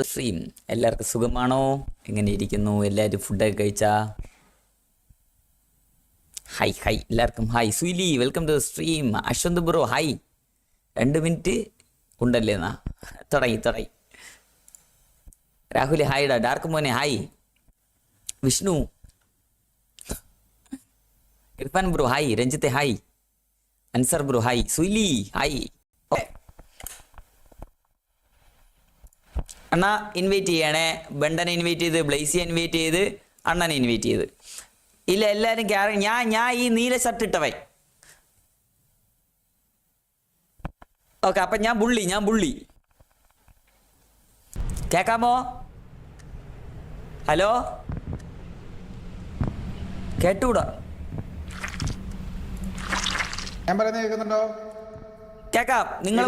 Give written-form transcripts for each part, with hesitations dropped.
Stream എല്ലാവർക്കും സുഖമാണോ? എങ്ങനെ ഇരിക്കുന്നു? എല്ലാവരും ഫുഡൊക്കെ കഴിച്ചാ? ഹായ് ഹായ് എല്ലാവർക്കും hi. Suyili welcome to stream. Ashwanth bro hi. 2 minute ഉണ്ടല്ലേ എന്നാ തുടങ്ങി. രാഹുൽ ഹായ്ഡാ. ഡാർക്ക് മോനെ hi. Vishnu, Irfan bro hi. രഞ്ജിത്തെ hi. Ansar bro hi. Suyili hi. അണ്ണാ ഇൻവൈറ്റ് ചെയ്യണേ. ബണ്ടനെ ഇൻവൈറ്റ് ചെയ്ത്, ബ്ലേസിയെ ഇൻവൈറ്റ് ചെയ്ത്, അണ്ണനെ ഇൻവൈറ്റ് ചെയ്ത്. ഇല്ല എല്ലാവരും ഞാൻ ഈ നീല ഷർട്ട് ഇട്ടവൻ. ഓക്കെ, അപ്പം ഞാൻ ബുള്ളി. കേക്കാമോ? ഹലോ, കേട്ടൂടാ? ഞാൻ പറയുന്നത് കേൾക്കുന്നുണ്ടോ? കേക്കാം. നിങ്ങൾ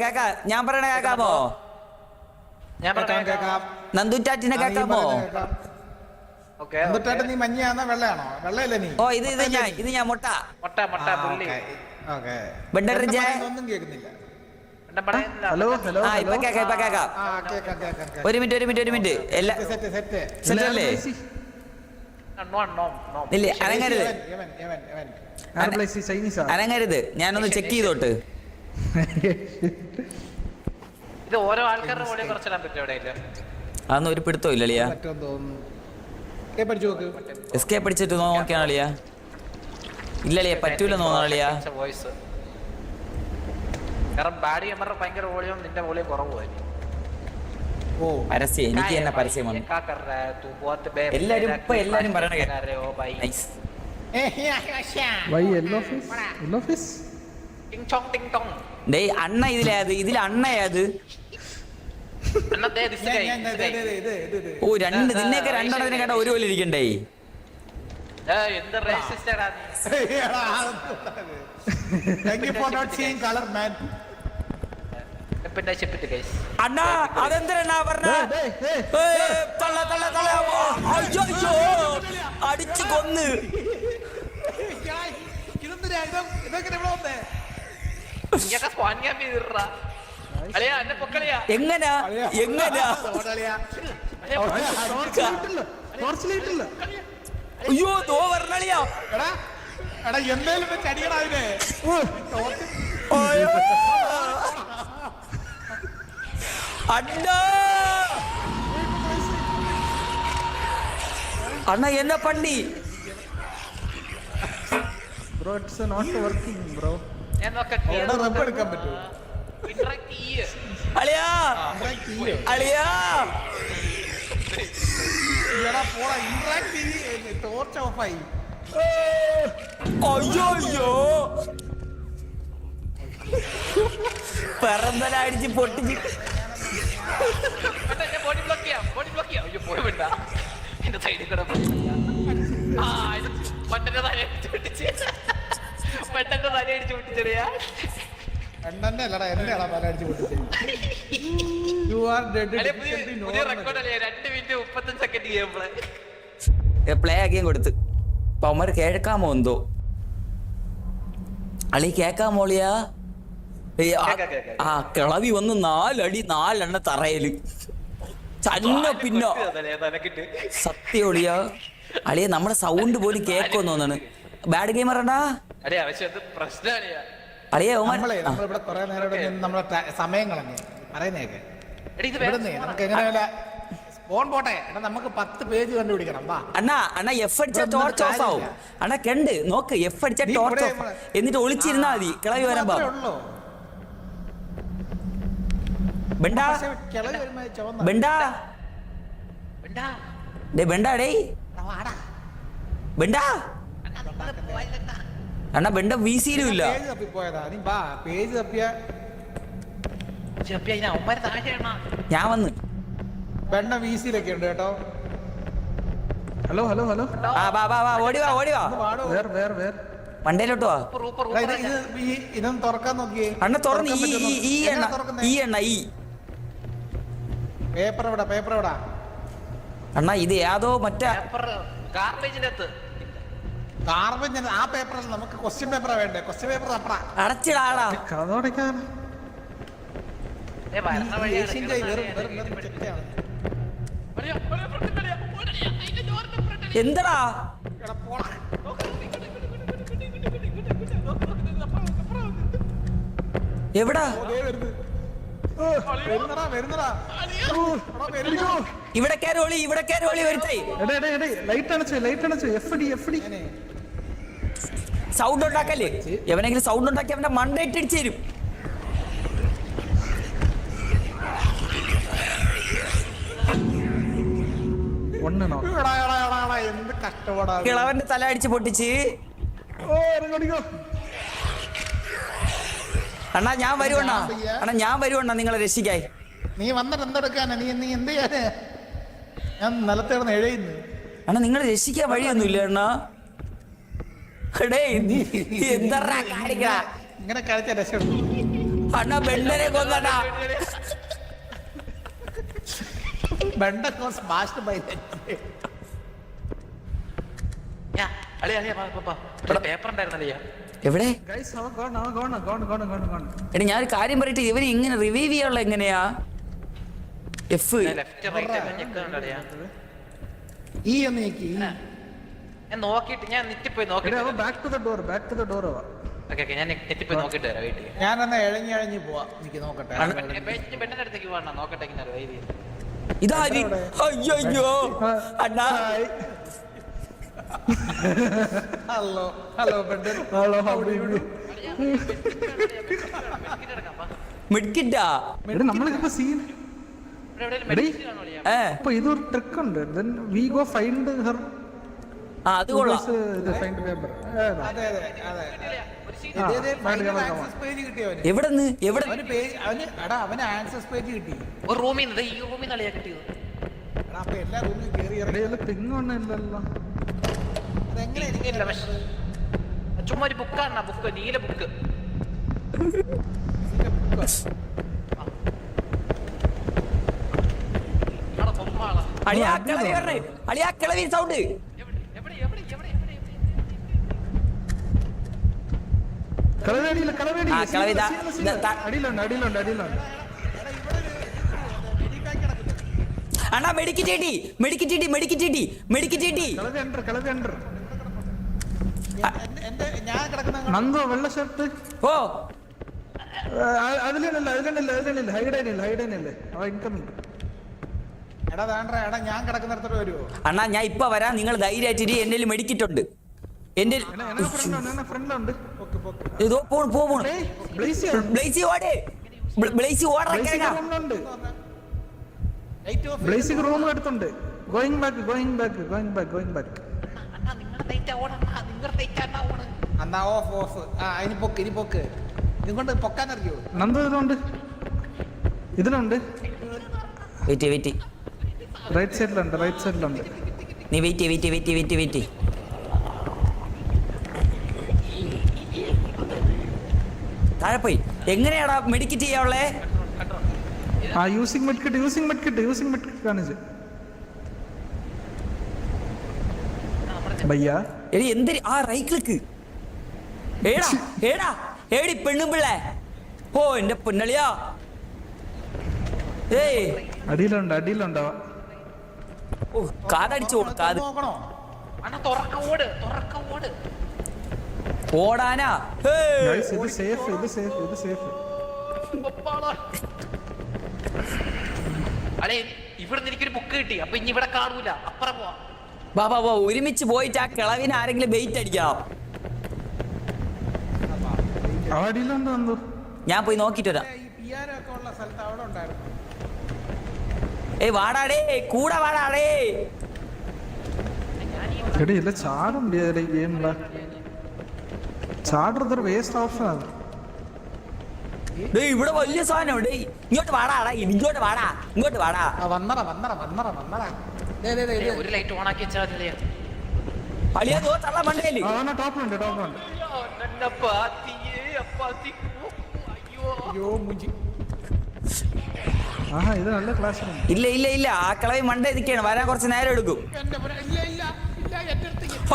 കേക്കാം. ഞാൻ പറയണ കേക്കാമോ? നന്ദുറ്റാറ്റിനെ കേക്കാമോ? നീ മഞ്ഞയാണോ വെള്ളയാണോ? വെള്ളയല്ലേ നീ? ഓ ഇത് ഞാൻ മുട്ട. ഒന്നും കേൾക്കുന്നില്ല. ഇപ്പൊ കേക്കാം. ഒരു മിനിറ്റ്. സെറ്റ് അല്ലേ? ഇല്ലേ, അനങ്ങരുത്. ഞാനൊന്ന് ചെക്ക് ചെയ്തോട്ട്. ഇത് ഓരോ ആൾക്കാരുടെ വോളിയം കുറച്ചിടാൻ പറ്റും എവിടെയില്ല. അതൊന്നും ഒരു പിടുത്തോ ഇല്ല അളിയാ. എസ്കേപ്പ് അടിച്ചിട്ട് നോക്കിയാണ് അളിയാ. ഇല്ല അളിയാ, പറ്റൂല തോന്നളിയാ. കാരണം ബാഡി ക്യാമറ ഭയങ്കര വോളിയം, നിന്റെ വോളിയം കുറവായിരിക്കും. പരസ്യം എനിക്ക് തന്നെ പരസ്യം വന്നു. എല്ലാരും പറയണ അണ്ണ ഇതിലെ അണ്ണയത്. ഓ നിന്നെയൊക്കെ രണ്ടെണ്ണത്തിന് കേട്ട ഒരു പോലെ ഇരിക്കണ്ടേ? അണ്ണാ അതെന്തിനാ പറഞ്ഞ? അടിച്ചു കൊന്ന്. എങ്ങനാ അയ്യോ തോ പറഞ്ഞളിയാ. അണ്ണ എന്നെ പണ്ടി. Bro it's not working bro. എടുക്കാൻ പറ്റുമോ? അളിയാ അയ്യോ പറന്തലടിച്ച് പൊട്ടിച്ച് പ്ലേ ആക്കിയും കൊടുത്ത്. അപ്പൊ അവന്മാര് കേൾക്കാമോ എന്തോ? അളി കേക്കാമോളിയാ? ആ കിളവി വന്ന് 4 അടി 4 തറയില് ചന്ന. പിന്നെ സത്യോളിയാ അളിയ നമ്മുടെ സൗണ്ട് പോലും കേക്കോന്ന് തോന്നാണ്. ബാഡ് ഗെയിമർ അണ്ണാ അളിയ സമയം കളഞ്ഞു പറയുന്നേക്കെ. നമുക്ക് എങ്ങനെയല്ല നമുക്ക് 10 പേജ് കണ്ടുപിടിക്കണം. അണ്ണാ എഫ് അടിച്ച ടോർച്ച് ഓഫ് ആവും. അണ്ണാ കണ്ട് നോക്ക്, എഫ് അടിച്ച ടോർച്ച് ഓഫ് എന്നിട്ട് ഒളിച്ചിരുന്നാ മതി കിളവി വരുമ്പോ. അണ്ണാ ബെണ്ട വീസിയിലും ഇല്ല. ഞാൻ വന്ന് വീസിയിലൊക്കെ ഉണ്ട് കേട്ടോ. ഹലോ ഓടി വാ മണ്ടയിലോട്ട് വാ. ഇതൊന്ന് തുറക്കാൻ നോക്കിയേ. അണ്ണ തുറന്ന് ഈ എണ്ണ പേപ്പർ എവിടാ? അണ്ണാ ഇത് ഏതോ മറ്റേ ഗാർബേജ്. ആ പേപ്പർ നമുക്ക് ക്വസ്റ്റ്യൻ പേപ്പറാ വേണ്ടേ? ക്വസ്റ്റ്യൻ പേപ്പർ അടച്ചിടാടാ. വരുന്ന വഴിയാണ് ഏഷ്യൻ ചായ വെറും ചെറ്റയാണ്. എന്തടാ എവിടാ വരുന്നടാ. ഇവിടെ കയറി ഒളി വരുത്തേ. ലൈറ്റ് അണച്ചു FD. സൗണ്ട് ഉണ്ടാക്കല്ലേ, എവനെങ്കിലും സൗണ്ട് ഉണ്ടാക്കി അവന്റെ മണ്ടയിട്ട് ഇടിച്ചു തരും. എന്ത് കഷ്ടപ്പാടാ. കിളവന്റെ തല അടിച്ച് പൊട്ടിച്ച്. അണ്ണാ ഞാൻ വരുവണ്ണ നിങ്ങളെ രക്ഷിക്കായി. നീ വന്നിട്ട് എന്തെടുക്കാനാ? നീ എന്ത് ചെയ്യാന്? ഞാൻ നിലത്തേർന്ന് എഴയുന്നു. അണ്ണാ നിങ്ങളെ രക്ഷിക്കാൻ വഴിയൊന്നുമില്ല അണ്ണാ. എന്താ കാണിക്കാ ഇങ്ങനെ കളിച്ച രക്ഷപ്പെട്ടു. അണ്ണാ ബെണ്ടനെ കൊന്നടാ. പേപ്പർ ഉണ്ടായിരുന്നല്ലേ എവിടെ? എടാ ഞാനൊരു കാര്യം പറയട്ടെ, ഇവന് ഇങ്ങനെ റിവൈവ് ചെയ്യാനുള്ള എങ്ങനെയാ? എഫ് ലെഫ്റ്റ് റൈറ്റ് ഈ ഒന്ന് നീക്കി. ഞാൻ നോക്കിട്ട് ഞാൻ നെറ്റിപ്പോയി നോക്കിട്ട് ബാക്ക് ടു ദ ഡോർ. ഞാൻ നെറ്റിപ്പോയി നോക്കിട്ട് വരാം. വെയിറ്റ് ചെയ്യാം. ഞാനൊന്ന് എഴഞ്ഞ് പോവാ. എനിക്ക് നോക്കട്ടെ. പെണ്ണിന്റെ അടുത്തേക്ക് പോകണം. നോക്കട്ടെ ഇതാരി. അയ്യോ അണ്ണാ. ഹലോ ബെണ്ടൻ. ഹലോ മിഡ്കിറ്റാ നമ്മളിപ്പോ സീൻ. ഇതൊരു ട്രിക്ക് ഉണ്ട്. Then we go find her. അത് കൊള്ളാം. എവിടെന്ന് അവന് ആൻസസ് പേജ് കിട്ടി. ഒരു റൂമിൽ നിന്ന് ഈ റൂമിൽ നിന്നളിയാ കിട്ടിയത്. എല്ലാ റൂമിലും ചുമ്മാ ഒരു ബുക്കാണ്. ബുക്ക് നീല ബുക്ക്. കിളവി സൗണ്ട്. അണ്ണാ മെഡിക്കറ്റ് നന്ദു വെള്ള ഷർട്ട്. ഓ അതിലല്ലേ ഹൈഡൈനല്ലേ ഇൻകമിങ്. എടാ ഞാൻ കിടക്കുന്നിടത്തോട്ട് വരുമോ? അണ്ണാ ഞാൻ ഇപ്പൊ വരാം, നിങ്ങൾ ധൈര്യമായിട്ട്. എന്റെ മെഡിക്കറ്റ് ഉണ്ട്. എന്റെ ഫ്രണ്ടുണ്ട്. ഇതോ പോണു. ബ്ലേസിക് റൂം എടുത്തുണ്ട്. Going back. എന്നാ ഓഫ്. ഇനി പൊക്ക്. ഇതുകൊണ്ട് പൊക്കാൻ അറിയോ? നന്ദു ഇതിലുണ്ട്. വെയിറ്റ്. റൈറ്റ് സൈഡിലുണ്ട്. നീ വെയിറ്റ്. താഴെ പോയി. എങ്ങനെയാടാ മെഡിക്കറ്റ് ചെയ്യാവുള്ളേ? യൂസിങ് മെഡ്കിറ്റ് കാണിച്ച്. ഭയ്യാ എടി എന്തിരി ആ റൈറ്റ് ക്ലിക്ക്. ഏടി പെണ്ണും പിള്ളേ. ഓ എന്റെ പൊന്നളിയാ. അടിയിലുണ്ട്. ഓ കാതടിച്ചു. കാത് ഓടാനാ. ഇത് സേഫ്. അല്ലെ ഇവിടുന്ന് എനിക്കൊരു ബുക്ക് കിട്ടി. അപ്പൊ ഇനി ഇവിടെ കാണൂല. അപ്പുറം പോവാ. ബാബാ ഒരുമിച്ച് പോയിട്ട് ആ കിളവിനെ ആരെങ്കിലും വെയിറ്റ് അടിക്കണം. ഞാൻ പോയി നോക്കിട്ട് വരാം. വാടാടേ കൂടെ വാടാടേ. ചാടുന്നത് വേസ്റ്റ് ഓപ്ഷനാണ്. ഇവിടെ വലിയ സാധനം. ഇങ്ങോട്ട് വാടാ. വന്നറ. ഒരു ലൈറ്റ് ഓൺ ആക്കി വെച്ചാൽ അളിയാ തള്ള മണ്ടയില്. ടോപ്പുണ്ട്. ഇത് നല്ല ക്ലാസ്. ഇല്ല ആ കിളവി മണ്ട നിൽക്കാണ്. വരാൻ കുറച്ച് നേരം എടുക്കും.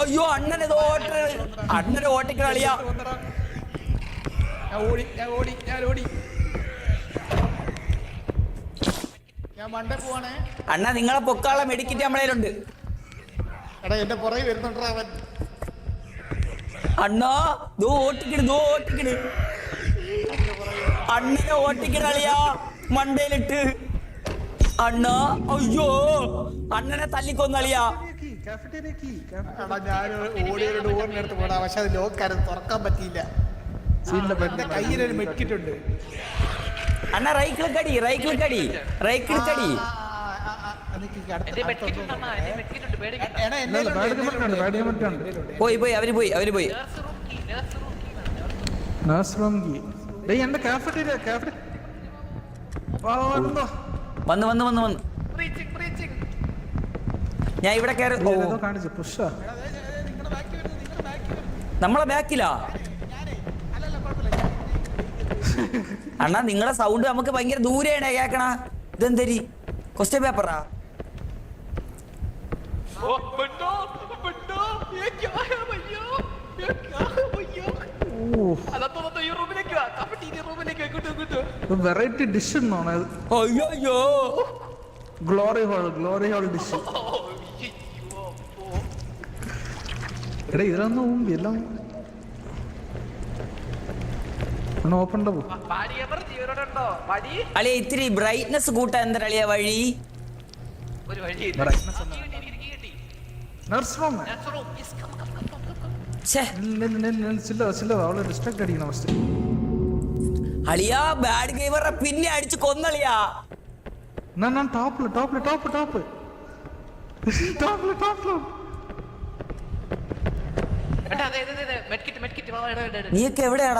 അയ്യോ അണ്ണനെ ഓട്ടിക്കണ അളിയാ. ഞാൻ മണ്ടേ പോവാണേ. അണ്ണാ നിങ്ങളെ പൊക്കാളെ മെഡിക്കറ്റ് നമ്മളേലുണ്ട്. എടാ എന്റെ പുറകെ വരുന്നുണ്ടാ അവൻ. അണ്ണാ ദോ ഓട്ടിക്കിട് അണ്ണനെ ഓട്ടിക്കിടളിയാ മണ്ടയിലിട്ട്. അണ്ണാ അയ്യോ അണ്ണനെ തല്ലിക്കൊന്നളിയാ. എടാ ഞാൻ ഓടിയൊരു ഡോറിനടുത്ത് പോടാ, പക്ഷെ അത് ലോക്കാരും തുറക്കാൻ പറ്റിയില്ല. എന്റെ കയ്യിലൊരു മെക്കിട്ടുണ്ട്. അണ്ണ റൈക്കിൾ കടി എന്റെ മെഡ്കിറ്റ് ഉണ്ട് അണ്ണാ, എന്റെ മെഡ്കിറ്റ് ഉണ്ട്, പേടിക്കണ്ട. എടാ എന്നെ പോയി അവര് പോയി nurse room key nurse room key. ഡേയ് എന്റെ കാഫറ്റീരിയ വന്ന് ബ്രീച്ചിങ്. ഞാൻ ഇവിടെ കയറി. കാണിച്ചു പുഷാ. നമ്മളെ ബാക്കിലാ. അണ്ണാ നിങ്ങളെ സൗണ്ട് നമുക്ക് ഭയങ്കര ദൂരെയാണ് കേക്കണ. ഇതെന്തരി ക്വസ്റ്റ്യൻ പേപ്പറാ? വെറൈറ്റി ഡിഷ് എന്നാണ്. അയ്യോ ഗ്ലോറി ഹോൾ ഡിഷ്. എടാ ഇതിലൊന്നും എല്ലാം ഓപ്പൺ പോ. അളിയ ഇത്തിരി ബ്രൈറ്റ്നസ് കൂട്ടാൻ എന്താ അളിയ വഴി? ഒരു വഴി നഴ്സ് റൂം. അവളെ ഡിസ്ട്രാക്ട് അടിക്കണം ഫസ്റ്റ്. അളിയാ ബാഡ് ഗെയിമറെ പിന്നെ അടിച്ച് കൊന്നളിയാ. ഞാൻ ടോപ്പ്. മെഡ്കിറ്റ് നീയൊക്കെ എവിടെയാടാ?